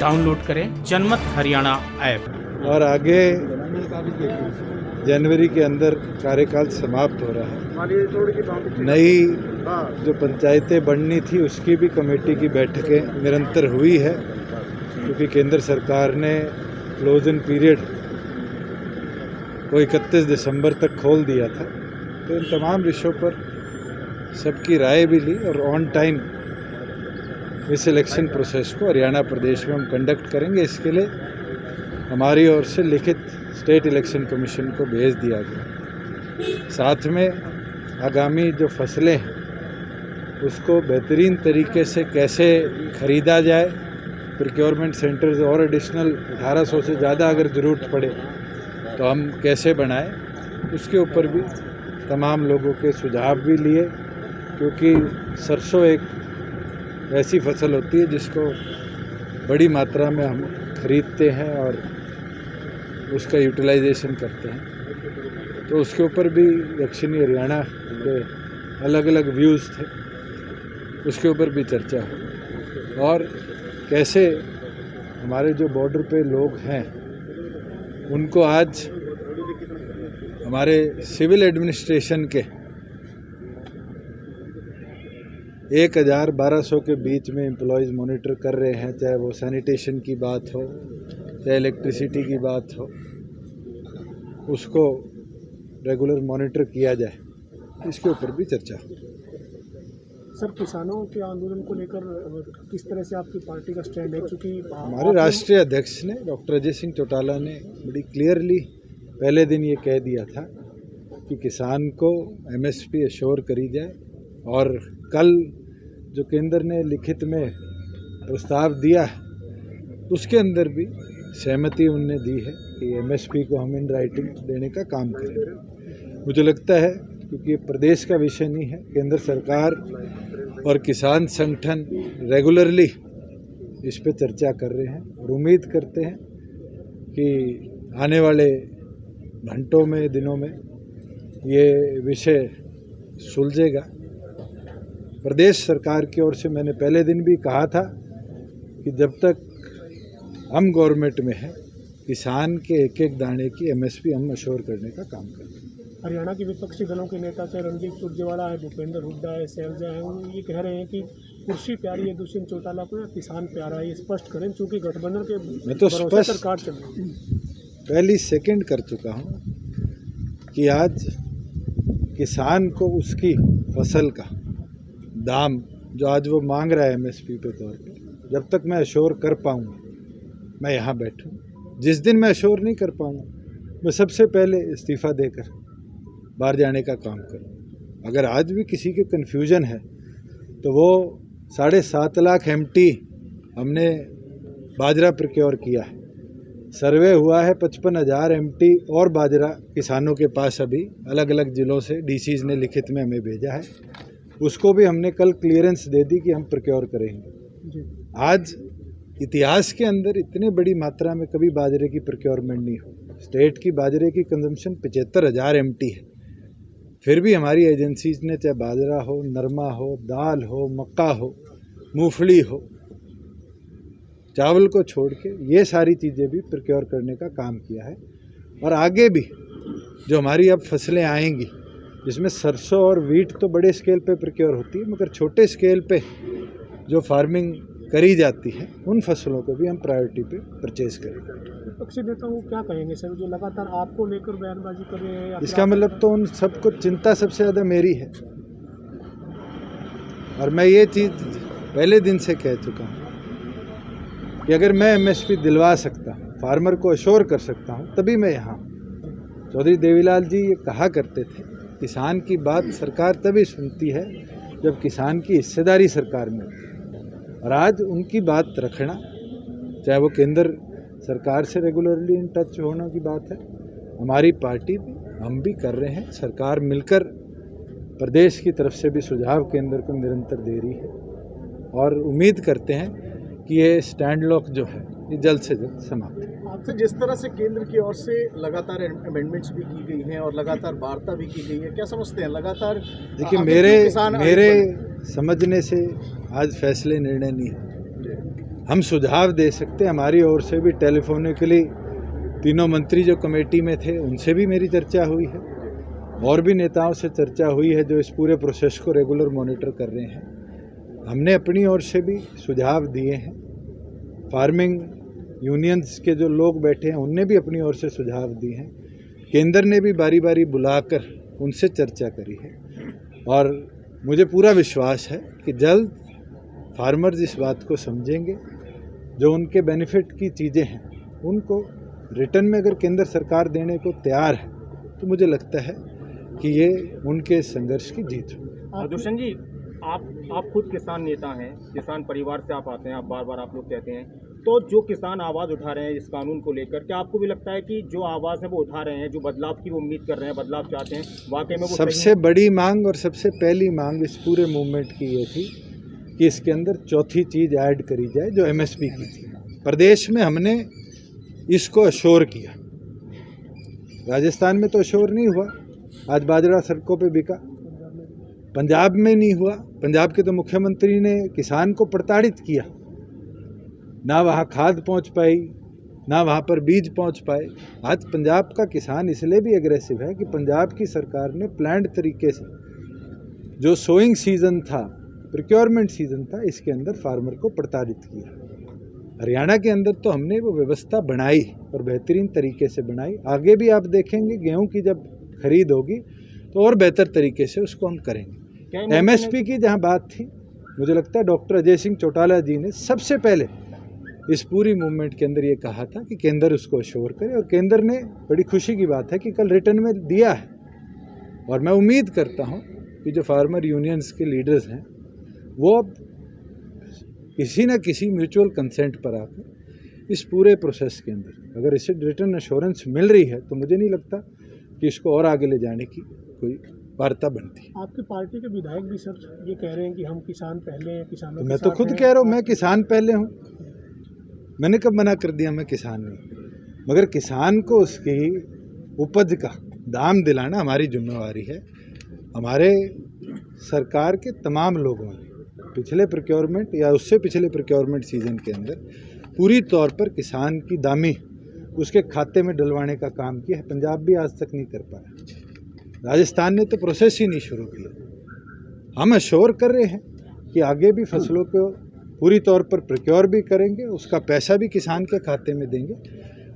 Download करें जनमत Haryana app. और आगे जनवरी के अंदर कार्यकाल समाप्त हो रहा है। नई जो पंचायतें बननी थी उसकी भी कमेटी की बैठकें निरंतर हुई है, क्योंकि केंद्र सरकार ने क्लोजन पीरियड को 31 दिसंबर तक खोल दिया था। तो इन तमाम विषयों पर सबकी राय भी ली और ऑन टाइम इस इलेक्शन प्रोसेस को हरियाणा प्रदेश में हम कंडक्ट करेंगे। इसके लिए हमारी ओर से लिखित स्टेट इलेक्शन कमीशन को भेज दिया गया। साथ में आगामी जो फसलें हैं उसको बेहतरीन तरीके से कैसे खरीदा जाए, प्रोक्योरमेंट सेंटर्स और एडिशनल 1800 से ज़्यादा अगर ज़रूरत पड़े तो हम कैसे बनाएं, उसके ऊपर भी तमाम लोगों के सुझाव भी लिए। क्योंकि सरसों एक ऐसी फसल होती है जिसको बड़ी मात्रा में हम खरीदते हैं और उसका यूटिलाइजेशन करते हैं, तो उसके ऊपर भी दक्षिणी हरियाणा के अलग अलग व्यूज़ थे, उसके ऊपर भी चर्चा हुई। और कैसे हमारे जो बॉर्डर पे लोग हैं उनको आज हमारे सिविल एडमिनिस्ट्रेशन के 1000-1200 के बीच में एम्प्लॉयज़ मॉनिटर कर रहे हैं, चाहे वो सैनिटेशन की बात हो, चाहे इलेक्ट्रिसिटी की बात हो, उसको रेगुलर मॉनिटर किया जाए, इसके ऊपर भी चर्चा हो। सर, किसानों के आंदोलन को लेकर किस तरह से आपकी पार्टी का स्टैंड है? क्योंकि हमारे राष्ट्रीय अध्यक्ष ने डॉक्टर अजय सिंह चौटाला ने बड़ी क्लियरली पहले दिन ये कह दिया था कि किसान को एमएसपी अश्योर करी जाए। और कल जो केंद्र ने लिखित में प्रस्ताव दिया है उसके अंदर भी सहमति उनने दी है कि एमएसपी को हम इन राइटिंग देने का काम करेंगे। मुझे लगता है क्योंकि ये प्रदेश का विषय नहीं है, केंद्र सरकार और किसान संगठन रेगुलरली इस पे चर्चा कर रहे हैं और उम्मीद करते हैं कि आने वाले घंटों में, दिनों में ये विषय सुलझेगा। प्रदेश सरकार की ओर से मैंने पहले दिन भी कहा था कि जब तक हम गवर्नमेंट में हैं, किसान के एक एक दाने की एमएसपी हम अश्योर करने का काम करेंगे। हरियाणा के विपक्षी दलों के नेता चाहे रणदीप सुरजेवाला है, भूपेंद्र हुड्डा है, सैलजा है, वो ये कह रहे हैं कि कुर्सी प्यारी है दुष्यंत चौटाला को या किसान प्यारा है, ये स्पष्ट करें, चूँकि गठबंधन के मैं तो भरोसे सरकार चल रही है। पहली सेकंड कर चुका हूँ कि आज किसान को उसकी फसल का दाम जो आज वो मांग रहा है एमएसपी पे तौर पे, जब तक मैं अश्योर कर पाऊँगा मैं यहाँ बैठूँ। जिस दिन मैं अश्योर नहीं कर पाऊँगा मैं सबसे पहले इस्तीफ़ा देकर बाहर जाने का काम करूँ। अगर आज भी किसी के कन्फ्यूजन है तो वो 7.5 लाख MT हमने बाजरा प्रोक्योर किया है। सर्वे हुआ है 55,000 MT और बाजरा किसानों के पास अभी अलग अलग ज़िलों से डीसीज़ ने लिखित में हमें भेजा है, उसको भी हमने कल क्लियरेंस दे दी कि हम प्रोक्योर करेंगे। आज इतिहास के अंदर इतने बड़ी मात्रा में कभी बाजरे की प्रोक्योरमेंट नहीं हो। स्टेट की बाजरे की कंजम्पशन 75,000 MT है, फिर भी हमारी एजेंसीज ने चाहे बाजरा हो, नरमा हो, दाल हो, मक्का हो, मूंगफली हो, चावल को छोड़ के ये सारी चीज़ें भी प्रोक्योर करने का काम किया है। और आगे भी जो हमारी अब फसलें आएंगी जिसमें सरसों और वीट तो बड़े स्केल पे प्रोक्योर होती है, मगर छोटे स्केल पे जो फार्मिंग करी जाती है उन फसलों को भी हम प्रायोरिटी पे परचेज करेंगे। विपक्षी नेता वो क्या कहेंगे सर, जो लगातार आपको लेकर बयानबाजी कर रहे हैं? इसका मतलब तो उन सबको चिंता सबसे ज़्यादा मेरी है। और मैं ये चीज़ पहले दिन से कह चुका हूँ कि अगर मैं एमएसपी दिलवा सकता हूँ, फार्मर को अश्योर कर सकता हूँ, तभी मैं यहाँ हूँ। चौधरी देवीलाल जी ये कहा करते थे, किसान की बात सरकार तभी सुनती है जब किसान की हिस्सेदारी सरकार में होती है। और आज उनकी बात रखना, चाहे वो केंद्र सरकार से रेगुलरली इन टच होने की बात है, हमारी पार्टी भी, हम भी कर रहे हैं। सरकार मिलकर प्रदेश की तरफ से भी सुझाव केंद्र को निरंतर दे रही है और उम्मीद करते हैं कि ये स्टैंड लॉक जो है ये जल्द से जल्द समाप्त है। आपसे जिस तरह से केंद्र की ओर से लगातार अमेंडमेंट्स भी की गई हैं और लगातार वार्ता भी की गई है, क्या समझते हैं लगातार? देखिए, मेरे समझने से आज फैसले निर्णय नहीं है। हम सुझाव दे सकते हैं। हमारी ओर से भी टेलीफोनिकली तीनों मंत्री जो कमेटी में थे उनसे भी मेरी चर्चा हुई है, और भी नेताओं से चर्चा हुई है जो इस पूरे प्रोसेस को रेगुलर मॉनिटर कर रहे हैं। हमने अपनी ओर से भी सुझाव दिए हैं। फार्मिंग यूनियंस के जो लोग बैठे हैं उनने भी अपनी ओर से सुझाव दिए हैं। केंद्र ने भी बारी बारी बुलाकर उनसे चर्चा करी है, और मुझे पूरा विश्वास है कि जल्द फार्मर्स इस बात को समझेंगे। जो उनके बेनिफिट की चीज़ें हैं उनको रिटर्न में अगर केंद्र सरकार देने को तैयार है तो मुझे लगता है कि ये उनके संघर्ष की जीत होगी। दुष्यंत जी, आप खुद किसान नेता हैं, किसान परिवार से आप आते हैं, आप बार बार आप लोग कहते हैं, तो जो किसान आवाज़ उठा रहे हैं इस कानून को लेकर, क्या आपको भी लगता है कि जो आवाज़ है वो उठा रहे हैं, जो बदलाव की वो उम्मीद कर रहे हैं, बदलाव चाहते हैं, वाकई में वो सबसे बड़ी मांग और सबसे पहली मांग इस पूरे मूवमेंट की ये थी कि इसके अंदर चौथी चीज़ ऐड करी जाए जो MSP की थी। प्रदेश में हमने इसको अश्योर किया, राजस्थान में तो अश्योर नहीं हुआ, आज बाजरा सड़कों पे बिका। पंजाब में नहीं हुआ, पंजाब के तो मुख्यमंत्री ने किसान को प्रताड़ित किया, ना वहाँ खाद पहुँच पाई, ना वहाँ पर बीज पहुँच पाए। आज पंजाब का किसान इसलिए भी एग्रेसिव है कि पंजाब की सरकार ने प्लान्ड तरीके से जो सोइंग सीज़न था, प्रोक्योरमेंट सीज़न था, इसके अंदर फार्मर को प्रताड़ित किया। हरियाणा के अंदर तो हमने वो व्यवस्था बनाई और बेहतरीन तरीके से बनाई। आगे भी आप देखेंगे गेहूं की जब खरीद होगी तो और बेहतर तरीके से उसको हम करेंगे। MSP की जहां बात थी, मुझे लगता है डॉक्टर अजय सिंह चौटाला जी ने सबसे पहले इस पूरी मूवमेंट के अंदर ये कहा था कि केंद्र उसको अश्योर करे, और केंद्र ने, बड़ी खुशी की बात है कि कल रिटर्न में दिया है। और मैं उम्मीद करता हूँ कि जो फार्मर यूनियंस के लीडर्स हैं वो अब किसी न किसी म्यूचुअल कंसेंट पर आकर इस पूरे प्रोसेस के अंदर अगर इसे रिटर्न एश्योरेंस मिल रही है तो मुझे नहीं लगता कि इसको और आगे ले जाने की कोई वार्ता बनती है। आपकी पार्टी के विधायक भी सर ये कह रहे हैं कि हम किसान पहले हैं, किसानों तो के मैं तो साथ खुद हैं। कह रहा हूँ मैं किसान पहले हूँ, मैंने कब मना कर दिया मैं किसान नहीं। मगर किसान को उसकी उपज का दाम दिलाना हमारी जिम्मेवारी है। हमारे सरकार के तमाम लोगों ने पिछले प्रोक्योरमेंट या उससे पिछले प्रोक्योरमेंट सीजन के अंदर पूरी तौर पर किसान की दामी उसके खाते में डलवाने का काम किया है। पंजाब भी आज तक नहीं कर पाया, राजस्थान ने तो प्रोसेस ही नहीं शुरू किया। हम अश्योर कर रहे हैं कि आगे भी फसलों को पूरी तौर पर प्रोक्योर भी करेंगे, उसका पैसा भी किसान के खाते में देंगे,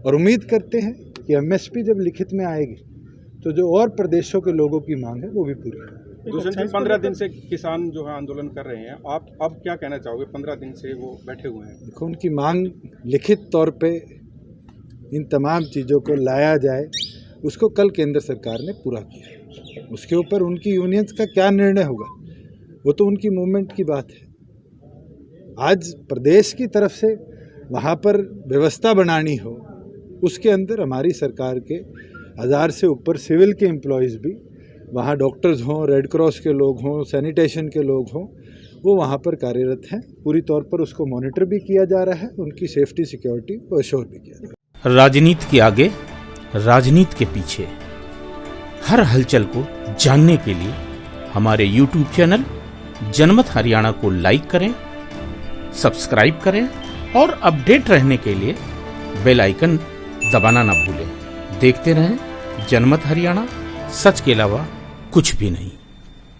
और उम्मीद करते हैं कि MSP जब लिखित में आएगी तो जो और प्रदेशों के लोगों की मांग है वो भी पूरी होगी। दूसरे 15 दिन से किसान जो है आंदोलन कर रहे हैं, आप अब क्या कहना चाहोगे? 15 दिन से वो बैठे हुए हैं। देखो, उनकी मांग लिखित तौर पे इन तमाम चीज़ों को लाया जाए, उसको कल केंद्र सरकार ने पूरा किया। उसके ऊपर उनकी यूनियंस का क्या निर्णय होगा वो तो उनकी मूवमेंट की बात है। आज प्रदेश की तरफ से वहाँ पर व्यवस्था बनानी हो, उसके अंदर हमारी सरकार के 1000 से ऊपर सिविल के एम्प्लॉयज़ भी, वहाँ डॉक्टर्स हों, रेड क्रॉस के लोग हों, सैनिटेशन के लोग हों, वो वहाँ पर कार्यरत हैं। पूरी तौर पर उसको मॉनिटर भी किया जा रहा है, उनकी सेफ्टी सिक्योरिटी को अश्योर भी किया जा रहा है। राजनीति के आगे, राजनीति के पीछे, हर हलचल को जानने के लिए हमारे YouTube चैनल जनमत हरियाणा को लाइक करें, सब्सक्राइब करें और अपडेट रहने के लिए बेल आइकन दबाना ना भूलें। देखते रहें जनमत हरियाणा, सच के अलावा कुछ भी नहीं।